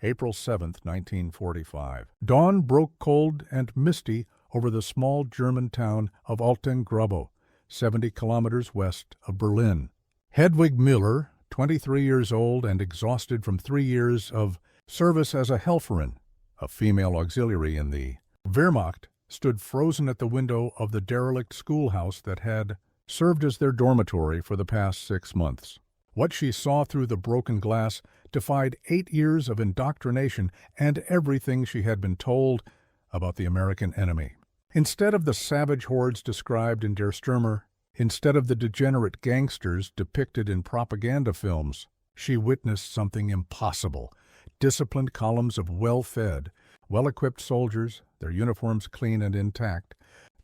April 7, 1945. Dawn broke cold and misty over the small German town of Altengrabo, 70 kilometers west of Berlin. Hedwig Müller, 23 years old and exhausted from 3 years of service as a Helferin, a female auxiliary in the Wehrmacht, stood frozen at the window of the derelict schoolhouse that had served as their dormitory for the past 6 months. What she saw through the broken glass defied 8 years of indoctrination and everything she had been told about the American enemy. Instead of the savage hordes described in Der Stürmer, instead of the degenerate gangsters depicted in propaganda films, she witnessed something impossible: disciplined columns of well-fed, well-equipped soldiers, their uniforms clean and intact,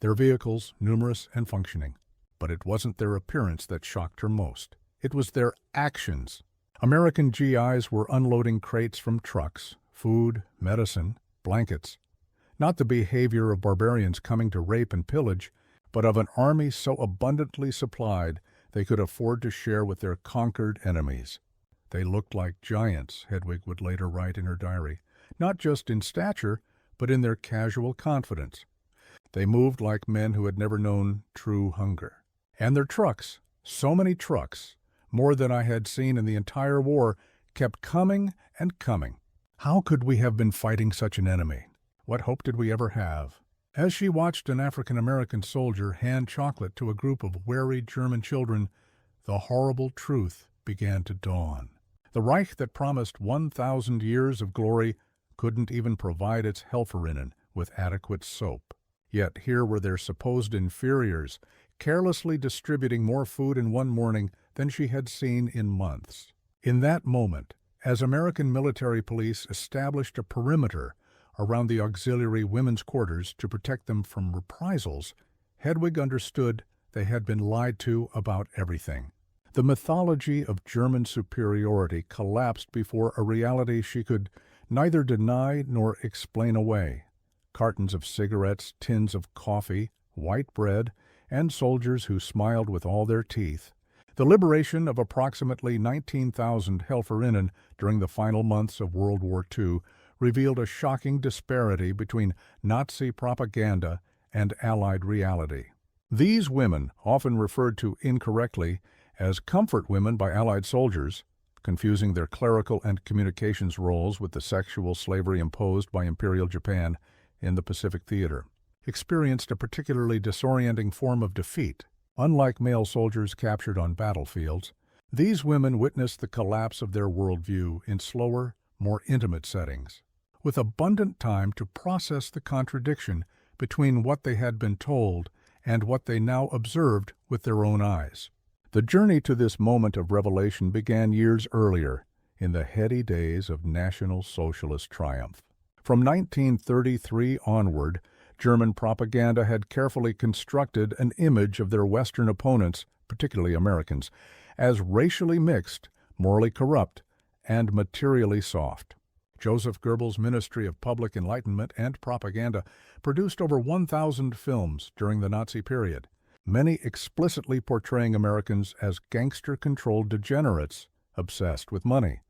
their vehicles numerous and functioning. But it wasn't their appearance that shocked her most. It was their actions. American GIs were unloading crates from trucks, food, medicine, blankets. Not the behavior of barbarians coming to rape and pillage, but of an army so abundantly supplied they could afford to share with their conquered enemies. They looked like giants, Hedwig would later write in her diary, not just in stature, but in their casual confidence. They moved like men who had never known true hunger. And their trucks, so many trucks, more than I had seen in the entire war, kept coming and coming. How could we have been fighting such an enemy? What hope did we ever have? As she watched an African-American soldier hand chocolate to a group of wary German children, the horrible truth began to dawn. The Reich that promised 1,000 years of glory couldn't even provide its Helferinnen with adequate soap. Yet here were their supposed inferiors, carelessly distributing more food in one morning than she had seen in months. In that moment, as American military police established a perimeter around the auxiliary women's quarters to protect them from reprisals, Hedwig understood they had been lied to about everything. The mythology of German superiority collapsed before a reality she could neither deny nor explain away. Cartons of cigarettes, tins of coffee, white bread, and soldiers who smiled with all their teeth. The liberation of approximately 19,000 Helferinnen during the final months of World War II revealed a shocking disparity between Nazi propaganda and Allied reality. These women, often referred to incorrectly as comfort women by Allied soldiers, confusing their clerical and communications roles with the sexual slavery imposed by Imperial Japan in the Pacific Theater, experienced a particularly disorienting form of defeat. Unlike male soldiers captured on battlefields, these women witnessed the collapse of their worldview in slower, more intimate settings, with abundant time to process the contradiction between what they had been told and what they now observed with their own eyes. The journey to this moment of revelation began years earlier, in the heady days of National Socialist triumph. From 1933 onward, German propaganda had carefully constructed an image of their Western opponents, particularly Americans, as racially mixed, morally corrupt, and materially soft. Joseph Goebbels' Ministry of Public Enlightenment and Propaganda produced over 1,000 films during the Nazi period, many explicitly portraying Americans as gangster-controlled degenerates obsessed with money,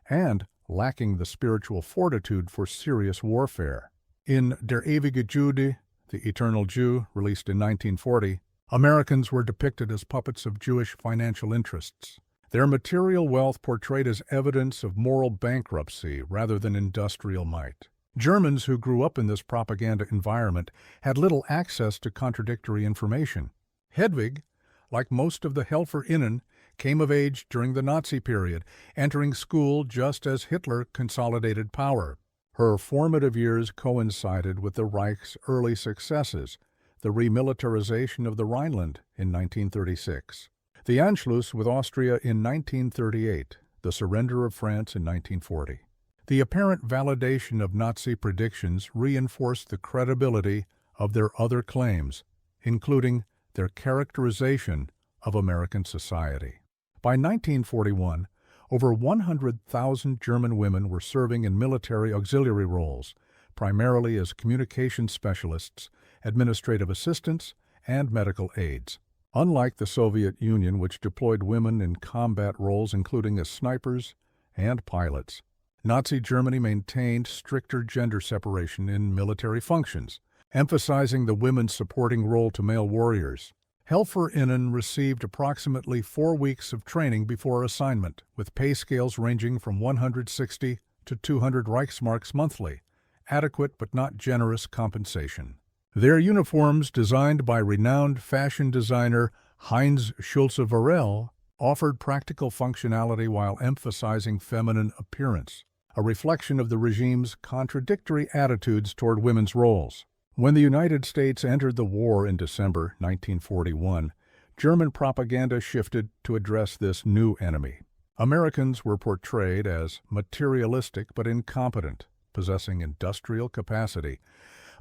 and lacking the spiritual fortitude for serious warfare. In Der ewige Jude, The Eternal Jew, released in 1940, Americans were depicted as puppets of Jewish financial interests. Their material wealth portrayed as evidence of moral bankruptcy rather than industrial might. Germans who grew up in this propaganda environment had little access to contradictory information. Hedwig, like most of the Helferinnen, came of age during the Nazi period, entering school just as Hitler consolidated power. Her formative years coincided with the Reich's early successes, the remilitarization of the Rhineland in 1936, the Anschluss with Austria in 1938, the surrender of France in 1940. The apparent validation of Nazi predictions reinforced the credibility of their other claims, including their characterization of American society. By 1941, over 100,000 German women were serving in military auxiliary roles, primarily as communication specialists, administrative assistants, and medical aides. Unlike the Soviet Union, which deployed women in combat roles including as snipers and pilots, Nazi Germany maintained stricter gender separation in military functions, emphasizing the women's supporting role to male warriors. Helferinnen received approximately 4 weeks of training before assignment, with pay scales ranging from 160 to 200 Reichsmarks monthly, adequate but not generous compensation. Their uniforms, designed by renowned fashion designer Heinz Schulze-Varell, offered practical functionality while emphasizing feminine appearance, a reflection of the regime's contradictory attitudes toward women's roles. When the United States entered the war in December 1941, German propaganda shifted to address this new enemy. Americans were portrayed as materialistic but incompetent, possessing industrial capacity,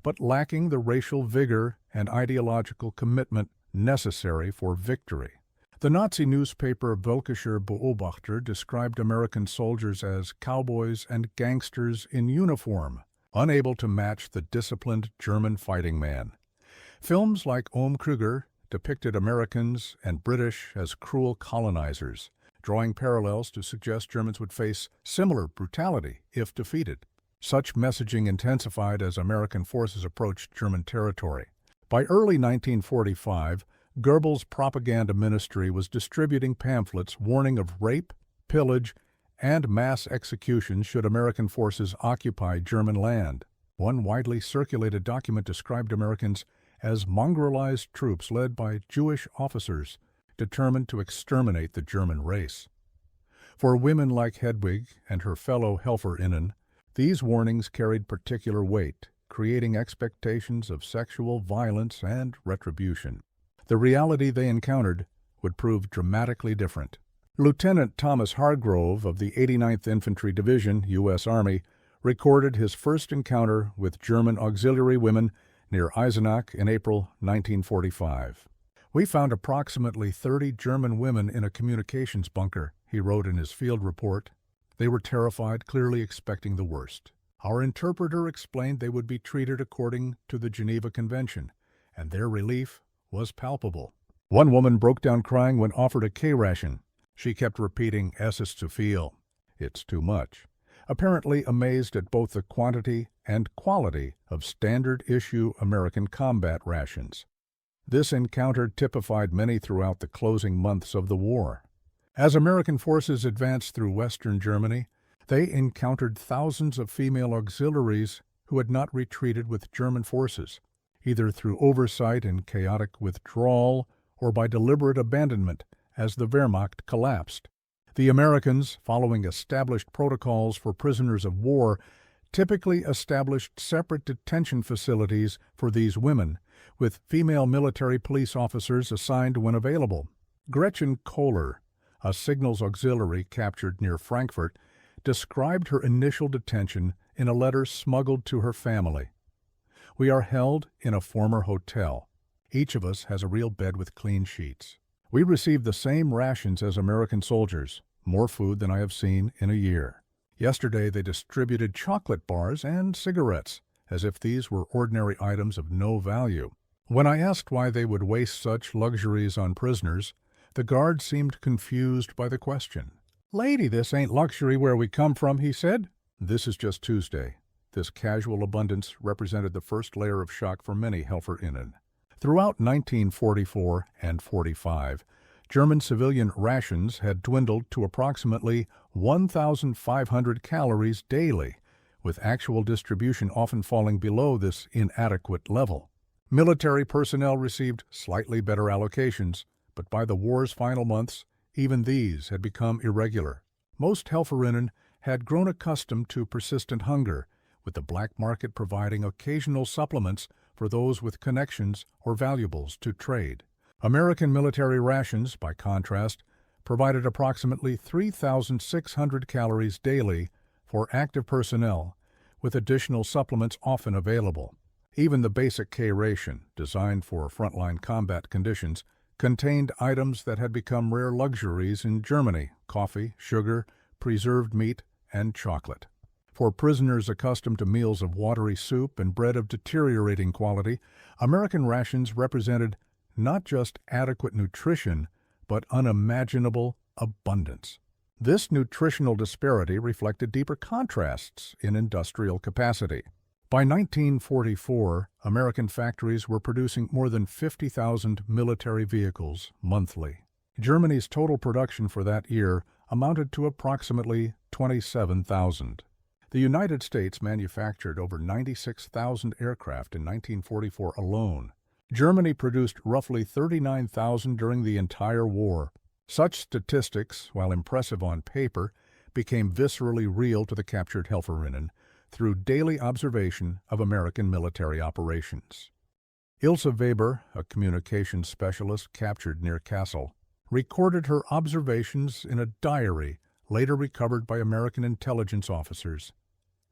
but lacking the racial vigor and ideological commitment necessary for victory. The Nazi newspaper Völkischer Beobachter described American soldiers as cowboys and gangsters in uniform, unable to match the disciplined German fighting man. Films like Ohm Krüger depicted Americans and British as cruel colonizers, drawing parallels to suggest Germans would face similar brutality if defeated. Such messaging intensified as American forces approached German territory. By early 1945, Goebbels' propaganda ministry was distributing pamphlets warning of rape, pillage, and mass execution should American forces occupy German land. One widely circulated document described Americans as mongrelized troops led by Jewish officers determined to exterminate the German race. For women like Hedwig and her fellow Helferinnen, these warnings carried particular weight, creating expectations of sexual violence and retribution. The reality they encountered would prove dramatically different. Lieutenant Thomas Hargrove of the 89th Infantry Division, U.S. Army, recorded his first encounter with German auxiliary women near Eisenach in April 1945. "We found approximately 30 German women in a communications bunker," he wrote in his field report. "They were terrified, clearly expecting the worst. Our interpreter explained they would be treated according to the Geneva Convention, and their relief was palpable. One woman broke down crying when offered a K-ration. She kept repeating, 'Es ist zu viel,' 'it's too much,' apparently amazed at both the quantity and quality of standard-issue American combat rations. This encounter typified many throughout the closing months of the war. As American forces advanced through western Germany, they encountered thousands of female auxiliaries who had not retreated with German forces, either through oversight and chaotic withdrawal or by deliberate abandonment as the Wehrmacht collapsed. The Americans, following established protocols for prisoners of war, typically established separate detention facilities for these women, with female military police officers assigned when available. Gretchen Kohler, a signals auxiliary captured near Frankfurt, described her initial detention in a letter smuggled to her family. "We are held in a former hotel. Each of us has a real bed with clean sheets. We receive the same rations as American soldiers, more food than I have seen in a year. Yesterday they distributed chocolate bars and cigarettes, as if these were ordinary items of no value. When I asked why they would waste such luxuries on prisoners, the guard seemed confused by the question. 'Lady, this ain't luxury where we come from,' he said. This is just Tuesday. This casual abundance represented the first layer of shock for many Helferinnen. Throughout 1944 and 45, German civilian rations had dwindled to approximately 1,500 calories daily, with actual distribution often falling below this inadequate level. Military personnel received slightly better allocations, but by the war's final months, even these had become irregular. Most Helferinnen had grown accustomed to persistent hunger, with the black market providing occasional supplements for those with connections or valuables to trade. American military rations, by contrast, provided approximately 3,600 calories daily for active personnel, with additional supplements often available. Even the basic K-ration, designed for frontline combat conditions, contained items that had become rare luxuries in Germany: coffee, sugar, preserved meat, and chocolate. For prisoners accustomed to meals of watery soup and bread of deteriorating quality, American rations represented not just adequate nutrition, but unimaginable abundance. This nutritional disparity reflected deeper contrasts in industrial capacity. By 1944, American factories were producing more than 50,000 military vehicles monthly. Germany's total production for that year amounted to approximately 27,000. The United States manufactured over 96,000 aircraft in 1944 alone. Germany produced roughly 39,000 during the entire war. Such statistics, while impressive on paper, became viscerally real to the captured Helferinnen through daily observation of American military operations. Ilse Weber, a communications specialist captured near Kassel, recorded her observations in a diary later recovered by American intelligence officers.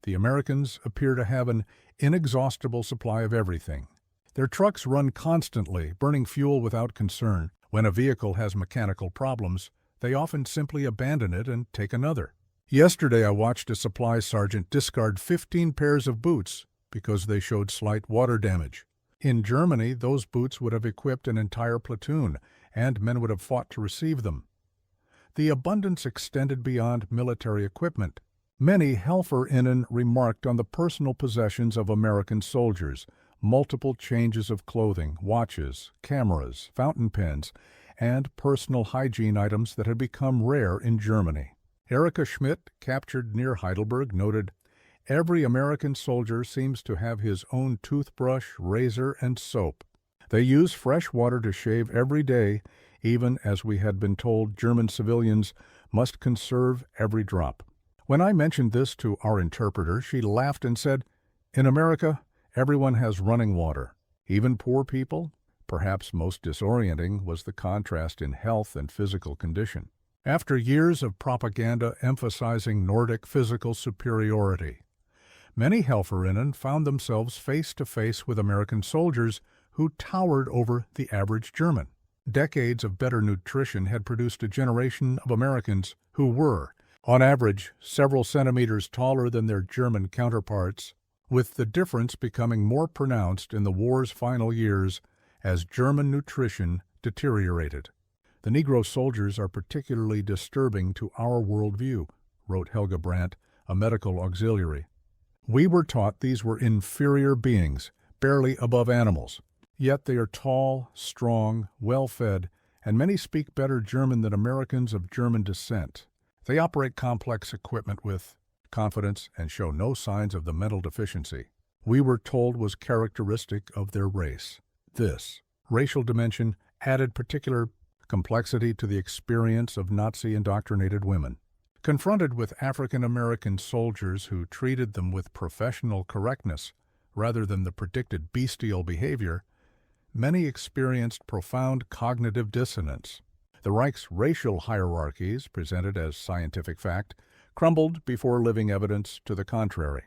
The Americans appear to have an inexhaustible supply of everything. Their trucks run constantly, burning fuel without concern. When a vehicle has mechanical problems, they often simply abandon it and take another. Yesterday I watched a supply sergeant discard 15 pairs of boots because they showed slight water damage. In Germany, those boots would have equipped an entire platoon, and men would have fought to receive them. The abundance extended beyond military equipment. Many Helferinnen remarked on the personal possessions of American soldiers, multiple changes of clothing, watches, cameras, fountain pens, and personal hygiene items that had become rare in Germany. Erika Schmidt, captured near Heidelberg, noted, "Every American soldier seems to have his own toothbrush, razor, and soap. They use fresh water to shave every day, even as we had been told German civilians must conserve every drop." When I mentioned this to our interpreter, she laughed and said, "In America, everyone has running water, even poor people." Perhaps most disorienting was the contrast in health and physical condition. After years of propaganda emphasizing Nordic physical superiority, many Helferinnen found themselves face to face with American soldiers who towered over the average German. Decades of better nutrition had produced a generation of Americans who were, on average, several centimeters taller than their German counterparts, with the difference becoming more pronounced in the war's final years as German nutrition deteriorated. "The Negro soldiers are particularly disturbing to our worldview," wrote Helga Brandt, a medical auxiliary. "We were taught these were inferior beings, barely above animals. Yet they are tall, strong, well-fed, and many speak better German than Americans of German descent. They operate complex equipment with confidence and show no signs of the mental deficiency we were told was characteristic of their race." This racial dimension added particular complexity to the experience of Nazi-indoctrinated women. Confronted with African-American soldiers who treated them with professional correctness rather than the predicted bestial behavior, many experienced profound cognitive dissonance. The Reich's racial hierarchies, presented as scientific fact, crumbled before living evidence to the contrary.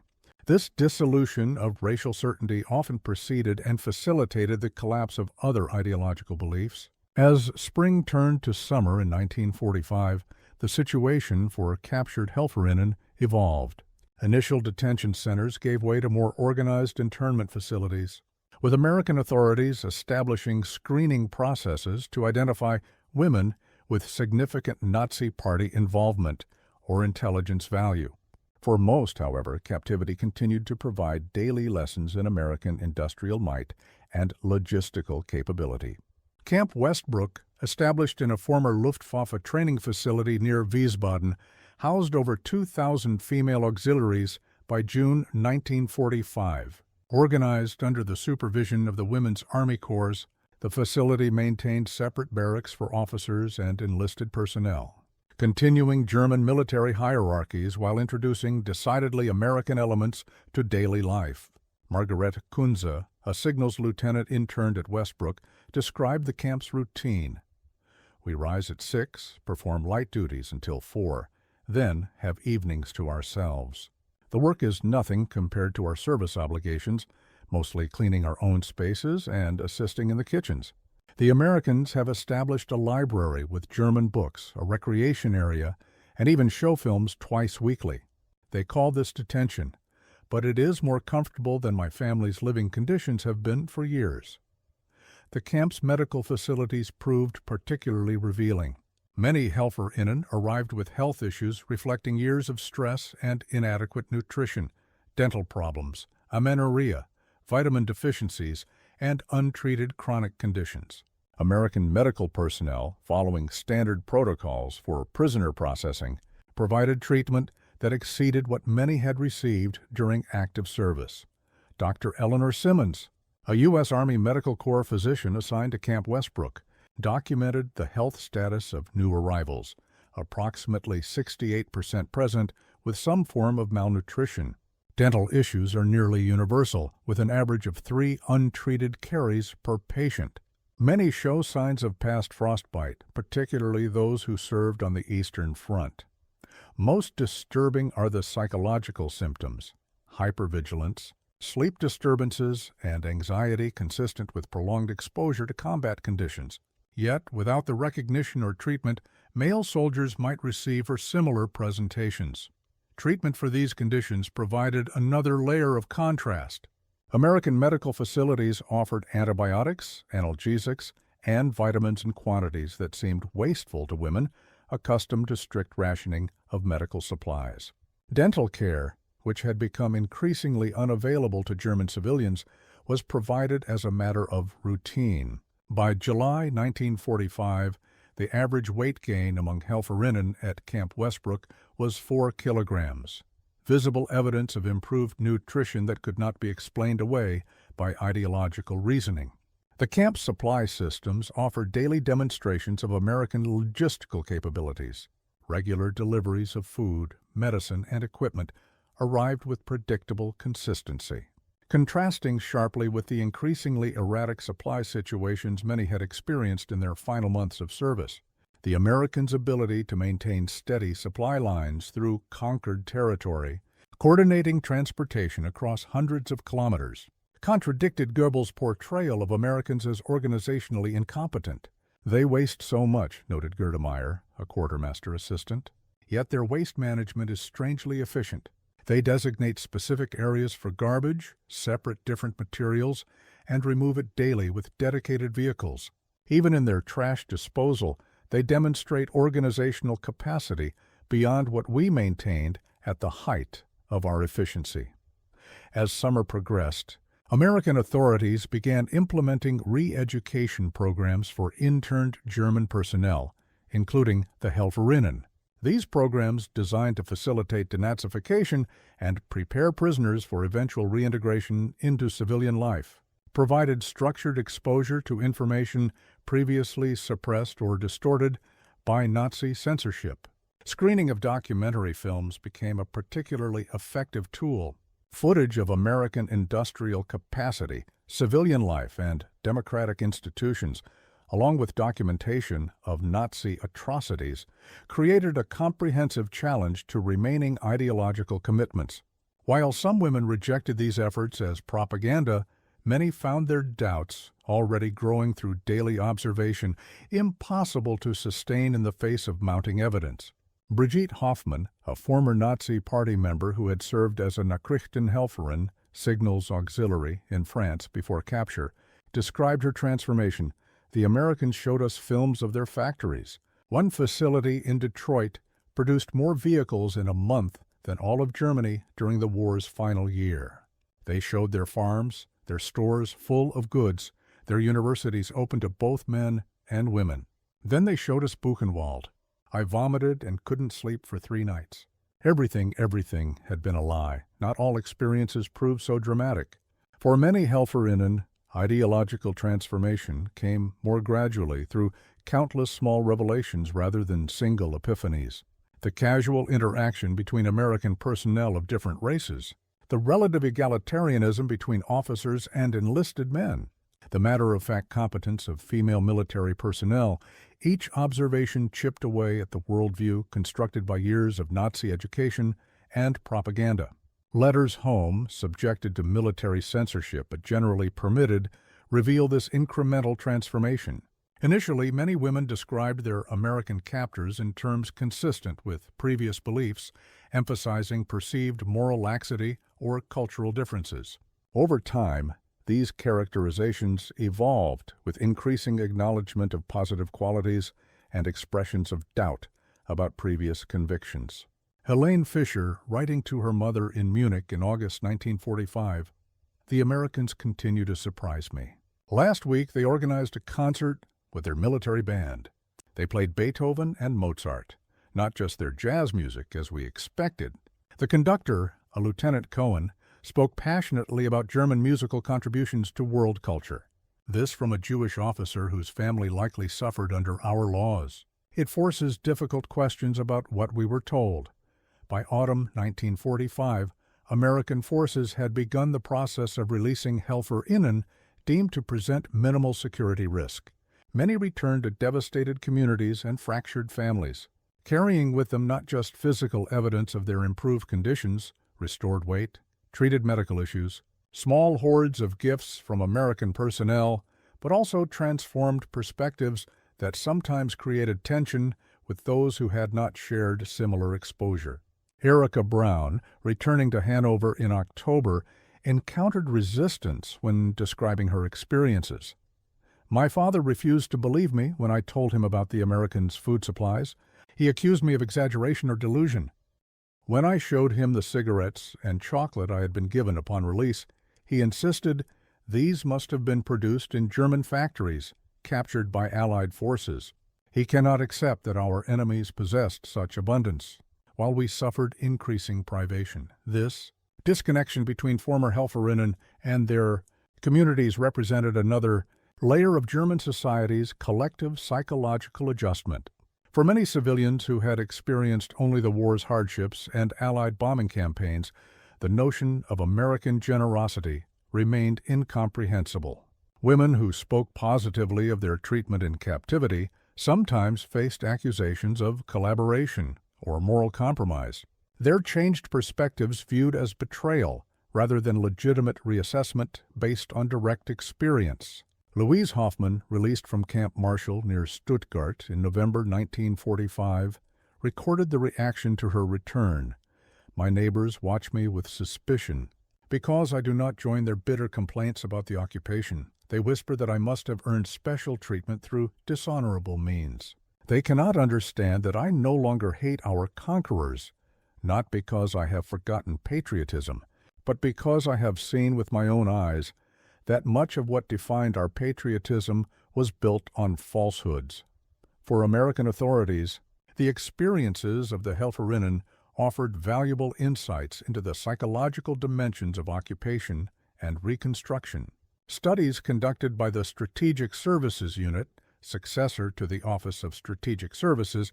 This dissolution of racial certainty often preceded and facilitated the collapse of other ideological beliefs. As spring turned to summer in 1945, the situation for captured Helferinnen evolved. Initial detention centers gave way to more organized internment facilities, with American authorities establishing screening processes to identify women with significant Nazi Party involvement or intelligence value. For most, however, captivity continued to provide daily lessons in American industrial might and logistical capability. Camp Westbrook, established in a former Luftwaffe training facility near Wiesbaden, housed over 2,000 female auxiliaries by June 1945. Organized under the supervision of the Women's Army Corps, the facility maintained separate barracks for officers and enlisted personnel, continuing German military hierarchies while introducing decidedly American elements to daily life. Margarete Kunze, a signals lieutenant interned at Westbrook, described the camp's routine. "We rise at 6, perform light duties until 4, then have evenings to ourselves. The work is nothing compared to our service obligations, mostly cleaning our own spaces and assisting in the kitchens. The Americans have established a library with German books, a recreation area, and even show films twice weekly. They call this detention, but it is more comfortable than my family's living conditions have been for years." The camp's medical facilities proved particularly revealing. Many Helferinnen arrived with health issues reflecting years of stress and inadequate nutrition, dental problems, amenorrhea, vitamin deficiencies, and untreated chronic conditions. American medical personnel, following standard protocols for prisoner processing, provided treatment that exceeded what many had received during active service. Dr. Eleanor Simmons, a U.S. Army Medical Corps physician assigned to Camp Westbrook, documented the health status of new arrivals, approximately 68% present with some form of malnutrition. Dental issues are nearly universal, with an average of 3 untreated caries per patient. Many show signs of past frostbite, particularly those who served on the Eastern Front. Most disturbing are the psychological symptoms: hypervigilance, sleep disturbances, and anxiety consistent with prolonged exposure to combat conditions. Yet, without the recognition or treatment male soldiers might receive for similar presentations. Treatment for these conditions provided another layer of contrast. American medical facilities offered antibiotics, analgesics, and vitamins in quantities that seemed wasteful to women accustomed to strict rationing of medical supplies. Dental care, which had become increasingly unavailable to German civilians, was provided as a matter of routine. By July 1945, the average weight gain among Helferinnen at Camp Westbrook was 4 kilograms, visible evidence of improved nutrition that could not be explained away by ideological reasoning. The camp's supply systems offered daily demonstrations of American logistical capabilities. Regular deliveries of food, medicine, and equipment arrived with predictable consistency. Contrasting sharply with the increasingly erratic supply situations many had experienced in their final months of service, the Americans' ability to maintain steady supply lines through conquered territory, coordinating transportation across hundreds of kilometers, contradicted Goebbels' portrayal of Americans as organizationally incompetent. "They waste so much," noted Gerda Meyer, a quartermaster assistant, "yet their waste management is strangely efficient. They designate specific areas for garbage, separate different materials, and remove it daily with dedicated vehicles. Even in their trash disposal, they demonstrate organizational capacity beyond what we maintained at the height of our efficiency." As summer progressed, American authorities began implementing re-education programs for interned German personnel, including the Helferinnen. These programs, designed to facilitate denazification and prepare prisoners for eventual reintegration into civilian life, provided structured exposure to information previously suppressed or distorted by Nazi censorship. Screening of documentary films became a particularly effective tool. Footage of American industrial capacity, civilian life, and democratic institutions, along with documentation of Nazi atrocities, created a comprehensive challenge to remaining ideological commitments. While some women rejected these efforts as propaganda, many found their doubts, already growing through daily observation, impossible to sustain in the face of mounting evidence. Brigitte Hoffmann, a former Nazi Party member who had served as a Nachrichtenhelferin, signals auxiliary, in France before capture, described her transformation. "The Americans showed us films of their factories. One facility in Detroit produced more vehicles in a month than all of Germany during the war's final year. They showed their farms, their stores full of goods, their universities open to both men and women. Then they showed us Buchenwald. I vomited and couldn't sleep for 3 nights. Everything had been a lie. Not all experiences proved so dramatic. For many Helferinnen, ideological transformation came more gradually through countless small revelations rather than single epiphanies. The casual interaction between American personnel of different races, the relative egalitarianism between officers and enlisted men, the matter-of-fact competence of female military personnel, each observation chipped away at the worldview constructed by years of Nazi education and propaganda. Letters home, subjected to military censorship but generally permitted, reveal this incremental transformation. Initially, many women described their American captors in terms consistent with previous beliefs, emphasizing perceived moral laxity or cultural differences. Over time, these characterizations evolved with increasing acknowledgement of positive qualities and expressions of doubt about previous convictions. Helene Fischer, writing to her mother in Munich in August 1945, "The Americans continue to surprise me. Last week they organized a concert with their military band. They played Beethoven and Mozart, not just their jazz music as we expected. The conductor, a Lieutenant Cohen, spoke passionately about German musical contributions to world culture. This from a Jewish officer whose family likely suffered under our laws. It forces difficult questions about what we were told. By autumn 1945, American forces had begun the process of releasing Helferinnen deemed to present minimal security risk. Many returned to devastated communities and fractured families, carrying with them not just physical evidence of their improved conditions, restored weight, treated medical issues, small hordes of gifts from American personnel, but also transformed perspectives that sometimes created tension with those who had not shared similar exposure. Erica Brown, returning to Hanover in October, encountered resistance when describing her experiences. My father refused to believe me when I told him about the Americans' food supplies. He accused me of exaggeration or delusion. When I showed him the cigarettes and chocolate I had been given upon release, he insisted these must have been produced in German factories, captured by Allied forces. He cannot accept that our enemies possessed such abundance, while we suffered increasing privation. This disconnection between former Helferinnen and their communities represented another layer of German society's collective psychological adjustment. For many civilians who had experienced only the war's hardships and Allied bombing campaigns, the notion of American generosity remained incomprehensible. Women who spoke positively of their treatment in captivity sometimes faced accusations of collaboration or moral compromise. Their changed perspectives viewed as betrayal rather than legitimate reassessment based on direct experience. Louise Hoffman, released from Camp Marshall near Stuttgart in November 1945, recorded the reaction to her return. "My neighbors watch me with suspicion. Because I do not join their bitter complaints about the occupation, they whisper that I must have earned special treatment through dishonorable means. They cannot understand that I no longer hate our conquerors, not because I have forgotten patriotism, but because I have seen with my own eyes that much of what defined our patriotism was built on falsehoods." For American authorities, the experiences of the Helferinnen offered valuable insights into the psychological dimensions of occupation and reconstruction. Studies conducted by the Strategic Services Unit, successor to the Office of Strategic Services,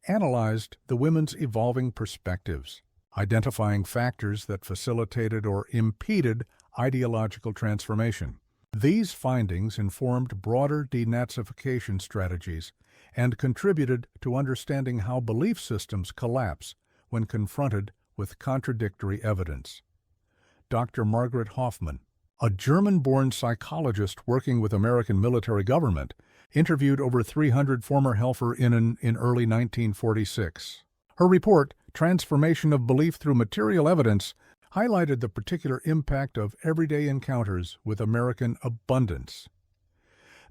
analyzed the women's evolving perspectives, identifying factors that facilitated or impeded ideological transformation. These findings informed broader denazification strategies and contributed to understanding how belief systems collapse when confronted with contradictory evidence. Dr. Margaret Hoffman, a German-born psychologist working with American military government, interviewed over 300 former Helferinnen in early 1946. Her report, Transformation of Belief Through Material Evidence, highlighted the particular impact of everyday encounters with American abundance.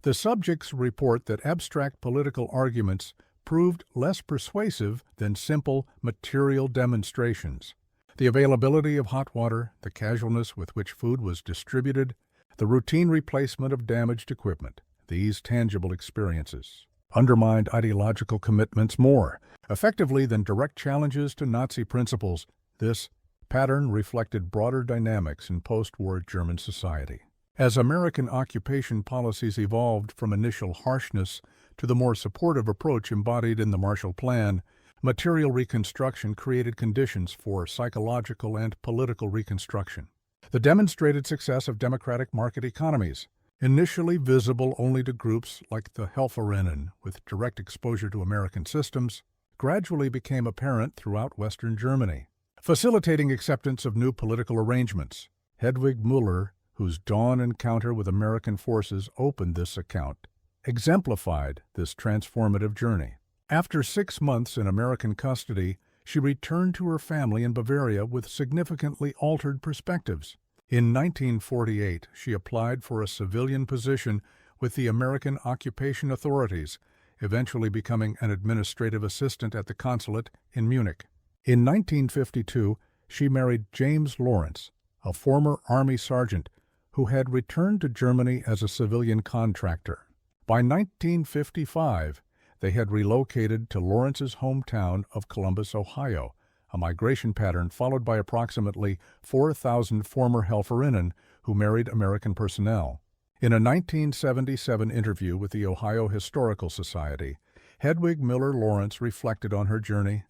The subjects report that abstract political arguments proved less persuasive than simple material demonstrations. The availability of hot water, the casualness with which food was distributed, the routine replacement of damaged equipment, these tangible experiences undermined ideological commitments more effectively than direct challenges to Nazi principles. This pattern reflected broader dynamics in post-war German society. As American occupation policies evolved from initial harshness to the more supportive approach embodied in the Marshall Plan, material reconstruction created conditions for psychological and political reconstruction. The demonstrated success of democratic market economies, initially visible only to groups like the Helferinnen with direct exposure to American systems, gradually became apparent throughout Western Germany, facilitating acceptance of new political arrangements. Hedwig Müller, whose dawn encounter with American forces opened this account, exemplified this transformative journey. After 6 months in American custody, she returned to her family in Bavaria with significantly altered perspectives. In 1948, she applied for a civilian position with the American occupation authorities, eventually becoming an administrative assistant at the consulate in Munich. In 1952, she married James Lawrence, a former Army sergeant who had returned to Germany as a civilian contractor. By 1955, they had relocated to Lawrence's hometown of Columbus, Ohio, a migration pattern followed by approximately 4,000 former Helferinnen who married American personnel. In a 1977 interview with the Ohio Historical Society, Hedwig Miller Lawrence reflected on her journey.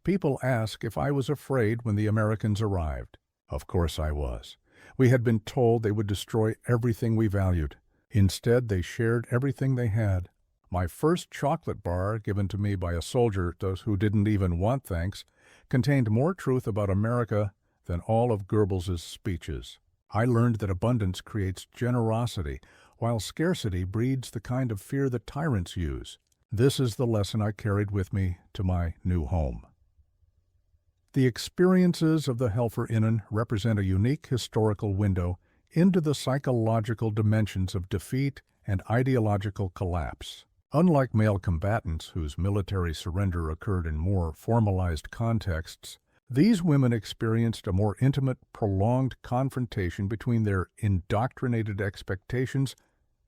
"People ask if I was afraid when the Americans arrived. Of course I was. We had been told they would destroy everything we valued. Instead, they shared everything they had. My first chocolate bar, given to me by a soldier who didn't even want thanks, contained more truth about America than all of Goebbels's speeches. I learned that abundance creates generosity, while scarcity breeds the kind of fear that tyrants use. This is the lesson I carried with me to my new home." The experiences of the Helferinnen represent a unique historical window into the psychological dimensions of defeat and ideological collapse. Unlike male combatants whose military surrender occurred in more formalized contexts, these women experienced a more intimate, prolonged confrontation between their indoctrinated expectations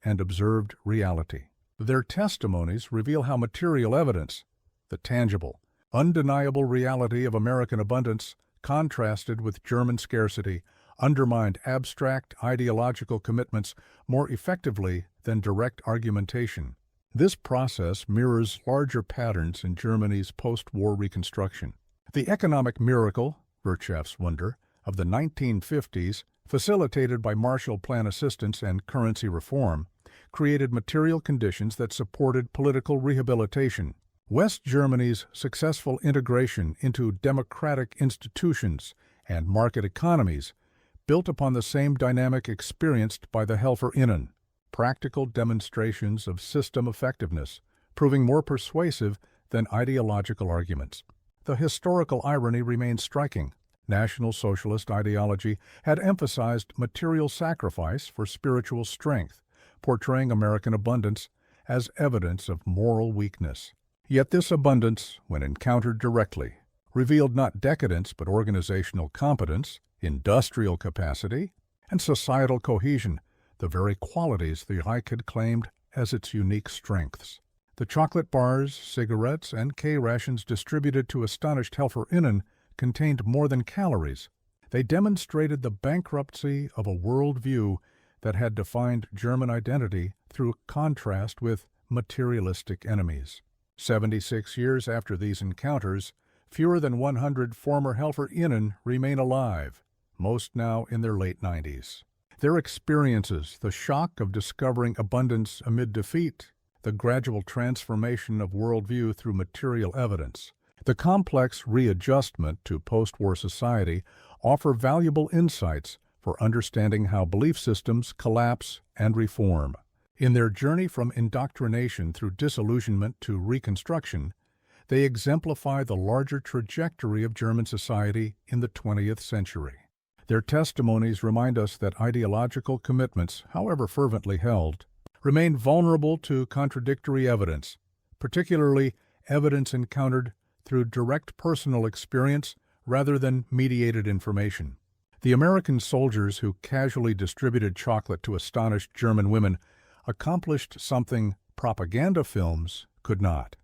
and observed reality. Their testimonies reveal how material evidence, the tangible, undeniable reality of American abundance, contrasted with German scarcity, undermined abstract ideological commitments more effectively than direct argumentation. This process mirrors larger patterns in Germany's post-war reconstruction. The economic miracle, Wirtschaftswunder, of the 1950s, facilitated by Marshall Plan assistance and currency reform, created material conditions that supported political rehabilitation. West Germany's successful integration into democratic institutions and market economies built upon the same dynamic experienced by the Helferinnen, practical demonstrations of system effectiveness, proving more persuasive than ideological arguments. The historical irony remains striking. National Socialist ideology had emphasized material sacrifice for spiritual strength, portraying American abundance as evidence of moral weakness. Yet this abundance, when encountered directly, revealed not decadence but organizational competence, industrial capacity, and societal cohesion, the very qualities the Reich had claimed as its unique strengths. The chocolate bars, cigarettes, and K-rations distributed to astonished Helferinnen contained more than calories. They demonstrated the bankruptcy of a worldview that had defined German identity through contrast with materialistic enemies. 76 years after these encounters, fewer than 100 former Helferinnen remain alive, most now in their late 90s. Their experiences, the shock of discovering abundance amid defeat, the gradual transformation of worldview through material evidence, the complex readjustment to post-war society offer valuable insights for understanding how belief systems collapse and reform. In their journey from indoctrination through disillusionment to reconstruction, they exemplify the larger trajectory of German society in the 20th century. Their testimonies remind us that ideological commitments, however fervently held, remain vulnerable to contradictory evidence, particularly evidence encountered through direct personal experience rather than mediated information. The American soldiers who casually distributed chocolate to astonished German women accomplished something propaganda films could not.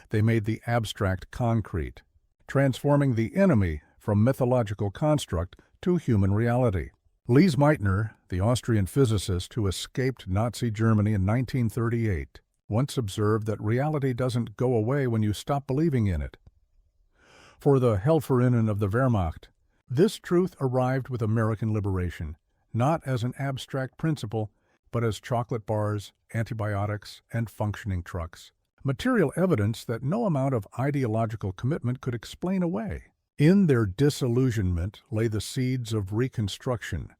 They made the abstract concrete, transforming the enemy from mythological construct to human reality. Lise Meitner, the Austrian physicist who escaped Nazi Germany in 1938, once observed that reality doesn't go away when you stop believing in it. For the Helferinnen of the Wehrmacht, this truth arrived with American liberation, not as an abstract principle, but as chocolate bars, antibiotics, and functioning trucks. Material evidence that no amount of ideological commitment could explain away. In their disillusionment lay the seeds of reconstruction,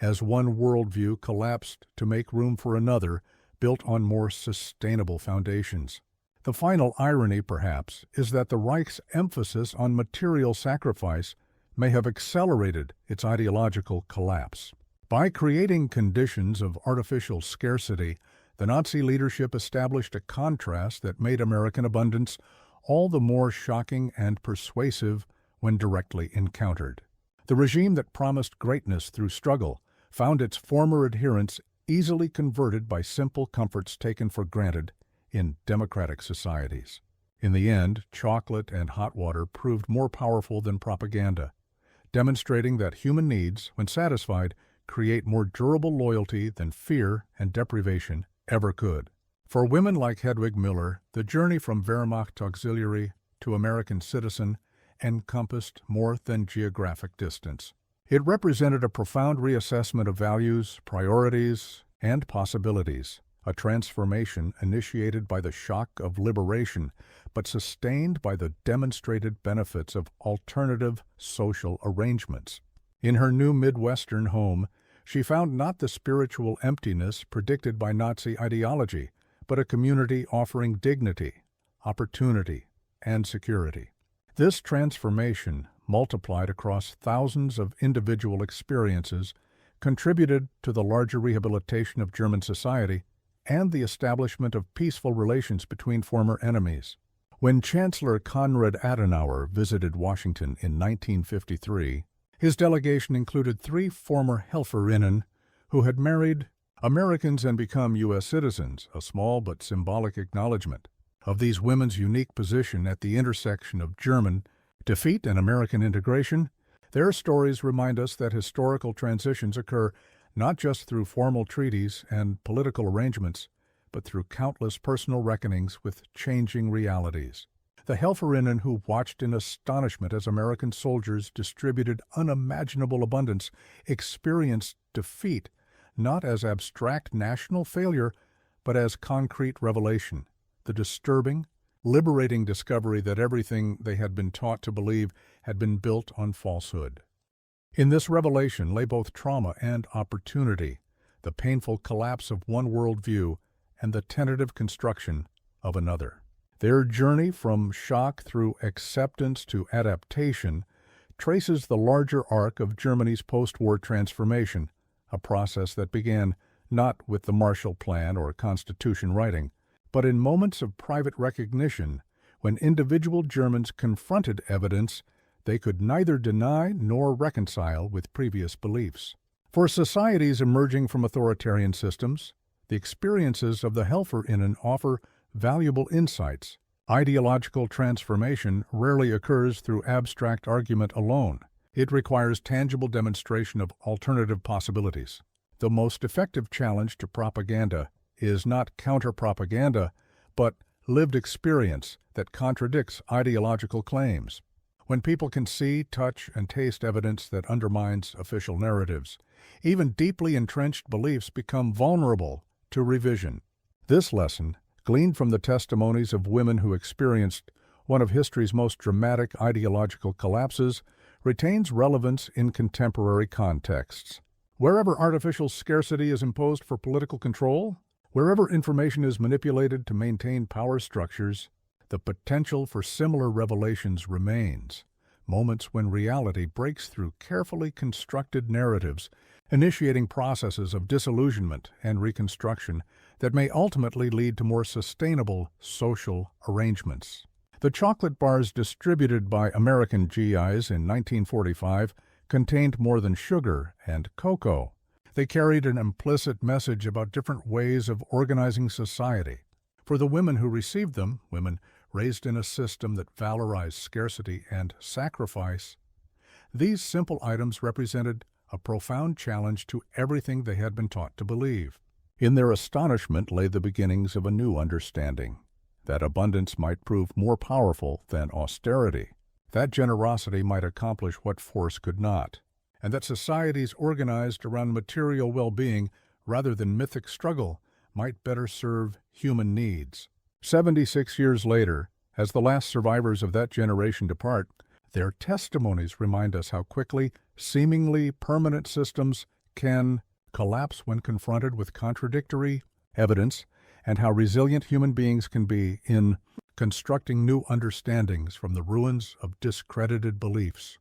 as one worldview collapsed to make room for another, built on more sustainable foundations. The final irony, perhaps, is that the Reich's emphasis on material sacrifice may have accelerated its ideological collapse. By creating conditions of artificial scarcity, The Nazi leadership established a contrast that made American abundance all the more shocking and persuasive when directly encountered. The regime that promised greatness through struggle found its former adherents easily converted by simple comforts taken for granted in democratic societies. In the end, chocolate and hot water proved more powerful than propaganda, demonstrating that human needs, when satisfied, create more durable loyalty than fear and deprivation ever could. For women like Hedwig Müller, the journey from Wehrmacht auxiliary to American citizen encompassed more than geographic distance. It represented a profound reassessment of values, priorities, and possibilities, a transformation initiated by the shock of liberation, but sustained by the demonstrated benefits of alternative social arrangements. In her new Midwestern home, she found not the spiritual emptiness predicted by Nazi ideology, but a community offering dignity, opportunity, and security. This transformation, multiplied across thousands of individual experiences, contributed to the larger rehabilitation of German society and the establishment of peaceful relations between former enemies. When Chancellor Konrad Adenauer visited Washington in 1953, his delegation included 3 former Helferinnen who had married Americans and become U.S. citizens, a small but symbolic acknowledgment of these women's unique position at the intersection of German defeat and American integration. Their stories remind us that historical transitions occur not just through formal treaties and political arrangements, but through countless personal reckonings with changing realities. The Helferinnen who watched in astonishment as American soldiers distributed unimaginable abundance experienced defeat not as abstract national failure, but as concrete revelation, the disturbing, liberating discovery that everything they had been taught to believe had been built on falsehood. In this revelation lay both trauma and opportunity, the painful collapse of one worldview and the tentative construction of another. Their journey from shock through acceptance to adaptation traces the larger arc of Germany's post-war transformation, a process that began not with the Marshall Plan or Constitution writing, but in moments of private recognition when individual Germans confronted evidence they could neither deny nor reconcile with previous beliefs. For societies emerging from authoritarian systems, the experiences of the Helferinnen offer valuable insights. Ideological transformation rarely occurs through abstract argument alone. It requires tangible demonstration of alternative possibilities. The most effective challenge to propaganda is not counter-propaganda, but lived experience that contradicts ideological claims. When people can see, touch, and taste evidence that undermines official narratives, even deeply entrenched beliefs become vulnerable to revision. This lesson, gleaned from the testimonies of women who experienced one of history's most dramatic ideological collapses, retains relevance in contemporary contexts. Wherever artificial scarcity is imposed for political control, wherever information is manipulated to maintain power structures, the potential for similar revelations remains, moments when reality breaks through carefully constructed narratives, initiating processes of disillusionment and reconstruction that may ultimately lead to more sustainable social arrangements. The chocolate bars distributed by American GIs in 1945 contained more than sugar and cocoa. They carried an implicit message about different ways of organizing society. For the women who received them, women raised in a system that valorized scarcity and sacrifice, these simple items represented a profound challenge to everything they had been taught to believe. In their astonishment lay the beginnings of a new understanding, that abundance might prove more powerful than austerity, that generosity might accomplish what force could not, and that societies organized around material well-being rather than mythic struggle might better serve human needs. 76 years later, as the last survivors of that generation depart, their testimonies remind us how quickly seemingly permanent systems can collapse when confronted with contradictory evidence, and how resilient human beings can be in constructing new understandings from the ruins of discredited beliefs.